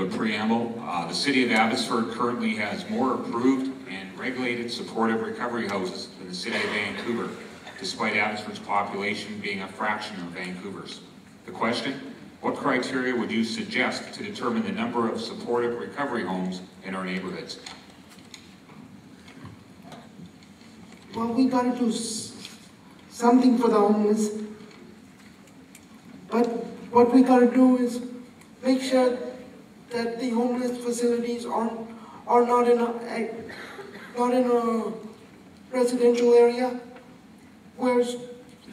a preamble. The City of Abbotsford currently has more approved and regulated supportive recovery houses than the City of Vancouver, despite Abbotsford's population being a fraction of Vancouver's. The question, what criteria would you suggest to determine the number of supportive recovery homes in our neighborhoods? Well, we gotta do something for the homeless, but what we gotta do is make sure that the homeless facilities are not in a residential area where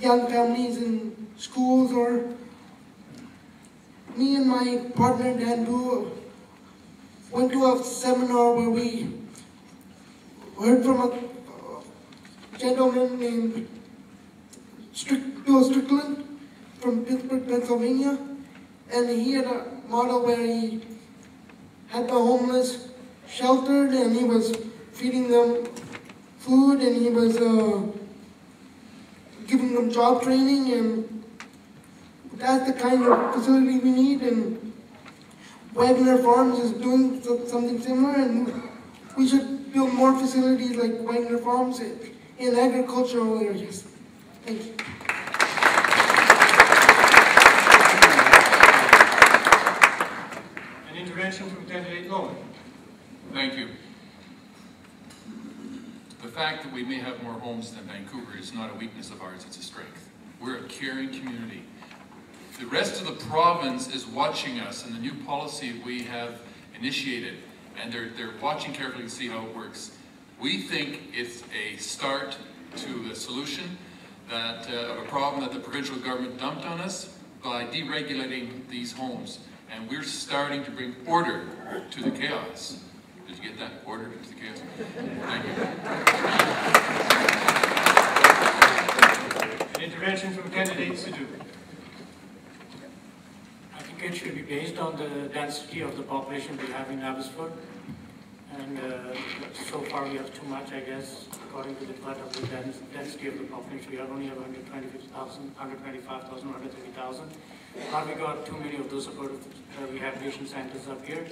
young families in schools, or me and my partner Dan Du went to a seminar where we heard from a gentleman named Bill Strickland from Pittsburgh, Pennsylvania, and he had a model where he had the homeless sheltered and he was feeding them food and he was giving them job training, and that's the kind of facility we need, and Wagner Farms is doing something similar, and we should build more facilities like Wagner Farms in agricultural areas. Thank you. An intervention from candidate Lowen. Thank you. The fact that we may have more homes than Vancouver is not a weakness of ours, it's a strength. We're a caring community. The rest of the province is watching us and the new policy we have initiated, and they're watching carefully to see how it works. We think it's a start to a solution that of a problem that the provincial government dumped on us by deregulating these homes. And we're starting to bring order to the chaos. Did you get that? Order to the chaos. Thank you. An intervention from candidate Sidhu. I think it should be based on the density of the population we have in Abbotsford. And so far we have too much, I guess, according to the cut of the density of the population. We only have 125,000, 130,000. Now we got too many of those supportive rehabilitation centers up here.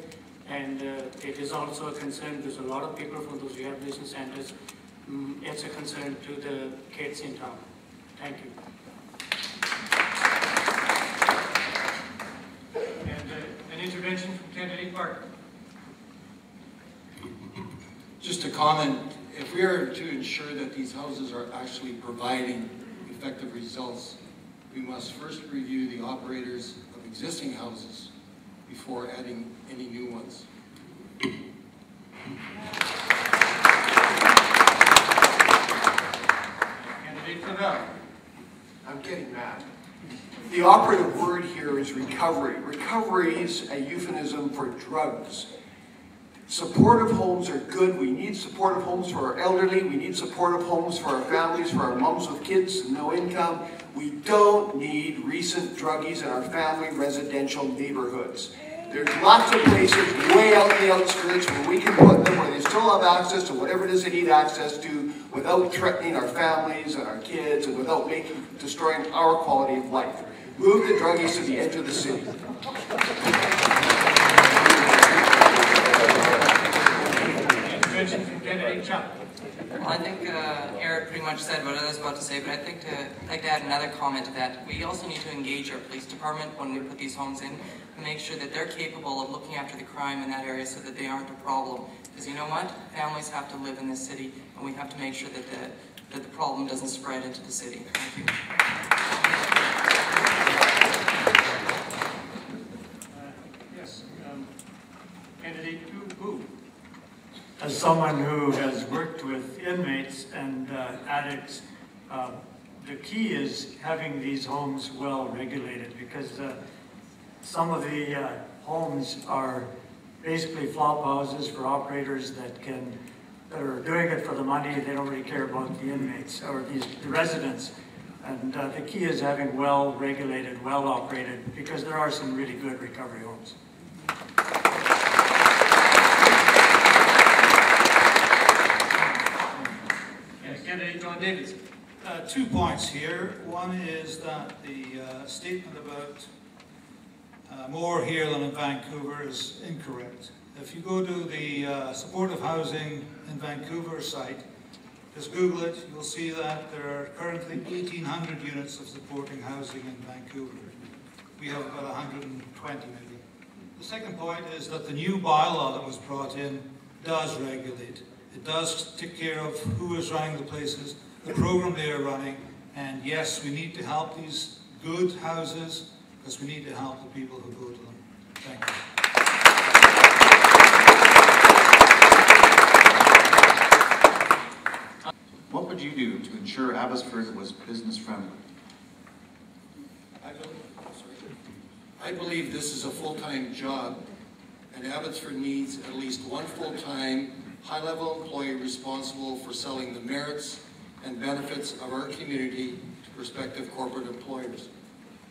And it is also a concern, there's a lot of people from those rehabilitation centers. It's a concern to the kids in town. Thank you. And an intervention from candidate Parker. Just a comment, if we are to ensure that these houses are actually providing effective results, we must first review the operators of existing houses before adding any new ones. Candidate Clavel. I'm getting mad. The operative word here is recovery. Recovery is a euphemism for drugs. Supportive homes are good. We need supportive homes for our elderly. We need supportive homes for our families, for our moms with kids and no income. We don't need recent druggies in our family residential neighborhoods. There's lots of places way out in the outskirts where we can put them, where they still have access to whatever it is they need access to without threatening our families and our kids and without destroying our quality of life. Move the druggies to the edge of the city. Intervention from candidate Chap. Well, I think Eric pretty much said what I was about to say, but I'd like to add another comment to that. We also need to engage our police department when we put these homes in and make sure that they're capable of looking after the crime in that area so that they aren't a problem. Because you know what? Families have to live in this city, and we have to make sure that the problem doesn't spread into the city. Thank you. Yes. Candidate Wu. As someone who has worked with inmates and addicts, the key is having these homes well regulated, because some of the homes are basically flop houses for operators that are doing it for the money. They don't really care about the inmates or the residents. And the key is having well regulated, well operated, because there are some really good recovery homes. Candidate John Davidson. 2 points here. One is that the statement about more here than in Vancouver is incorrect. If you go to the supportive housing in Vancouver site, just Google it, you'll see that there are currently 1,800 units of supporting housing in Vancouver. We have about 120 maybe. The second point is that the new bylaw that was brought in does regulate. It does take care of who is running the places, the program they are running, and yes, we need to help these good houses because we need to help the people who go to them. Thank you. What would you do to ensure Abbotsford was business friendly? I believe this is a full-time job, and Abbotsford needs at least one full-time, high-level employee responsible for selling the merits and benefits of our community to prospective corporate employers.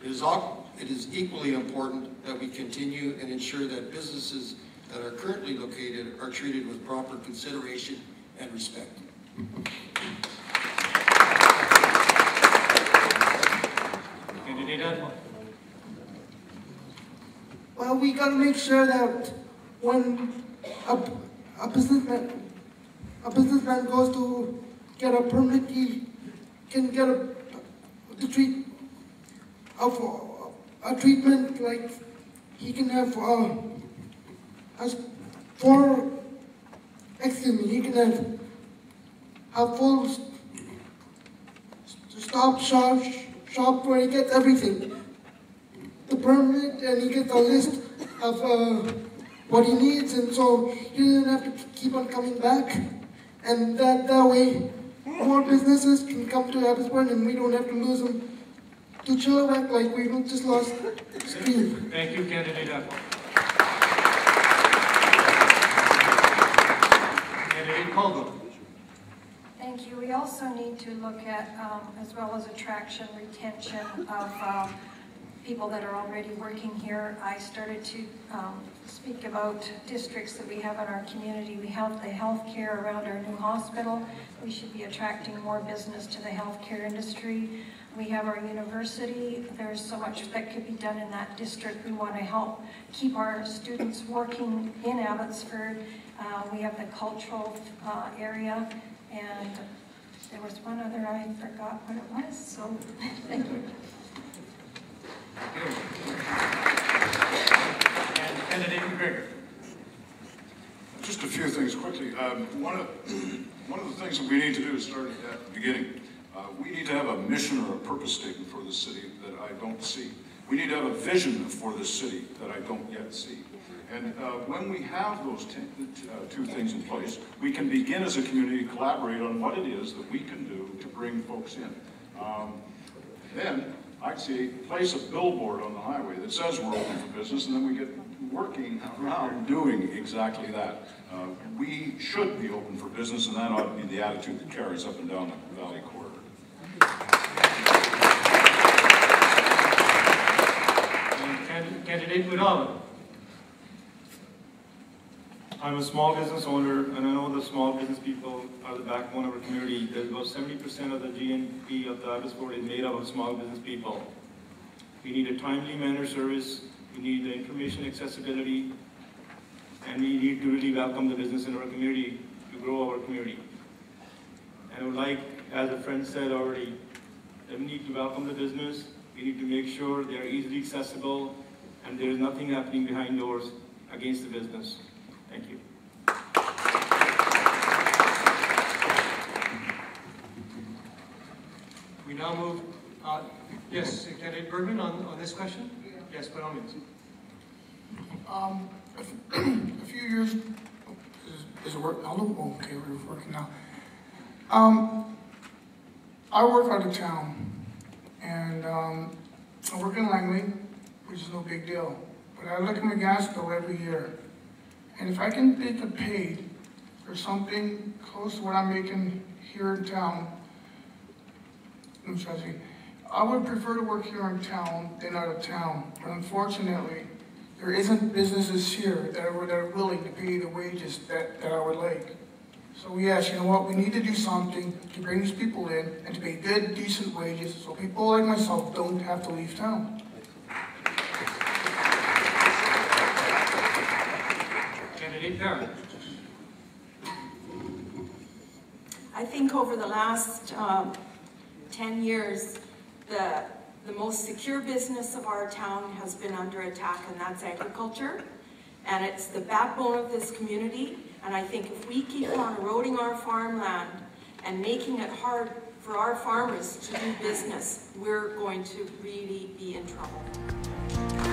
It is equally important that we continue and ensure that businesses that are currently located are treated with proper consideration and respect. Candidate Edmond. Well, we gotta make sure that when a businessman goes to get a permit, he can get a treatment like he can have he can have full stop shop where he gets everything. The permit, and he gets a list of what he needs, and so he doesn't have to keep on coming back. And that way, more businesses can come to Abbotsford, and we don't have to lose them to Chilliwack like we just lost Steve. Thank you, Candidate Edmond. Candidate Colville. Thank you. We also need to look at, as well as attraction, retention of people that are already working here. I started to speak about districts that we have in our community. We have the healthcare around our new hospital. We should be attracting more business to the healthcare industry. We have our university. There's so much that could be done in that district. We want to help keep our students working in Abbotsford. We have the cultural area, and there was one other, I forgot what it was, so thank you. And Candidate McGregor. Just a few things quickly. One of the things that we need to do is start at the beginning. We need to have a mission or a purpose statement for this city that I don't see. We need to have a vision for this city that I don't yet see. And when we have those two things in place, we can begin as a community to collaborate on what it is that we can do to bring folks in. Then I'd say place a billboard on the highway that says we're open for business, and then we get working around doing exactly that. We should be open for business, and that ought to be the attitude that carries up and down the Valley Corridor. And Candidate Woodall. I'm a small business owner, and I know the small business people are the backbone of our community. There's about 70% of the GNP of the Abbotsford is made up of small business people. We need a timely manner service, we need the information accessibility, and we need to really welcome the business in our community to grow our community. And I would like, as a friend said already, that we need to welcome the business, we need to make sure they are easily accessible, and there is nothing happening behind doors against the business. Thank you. We now move, yes, Candidate Bergman on this question? Yes, by all means. A few years, is it working? Oh, okay, we're working now. I work out of town, and I work in Langley, which is no big deal. But I look at my gas bill every year. And if I can get paid for something close to what I'm making here in town, I would prefer to work here in town than out of town. But unfortunately, there isn't businesses here that are willing to pay the wages that I would like. So yes, you know what, we need to do something to bring these people in and to pay good, decent wages so people like myself don't have to leave town. Candidate Parent. I think over the last 10 years, the most secure business of our town has been under attack, and that's agriculture. And it's the backbone of this community. And I think if we keep on eroding our farmland and making it hard for our farmers to do business, we're going to really be in trouble.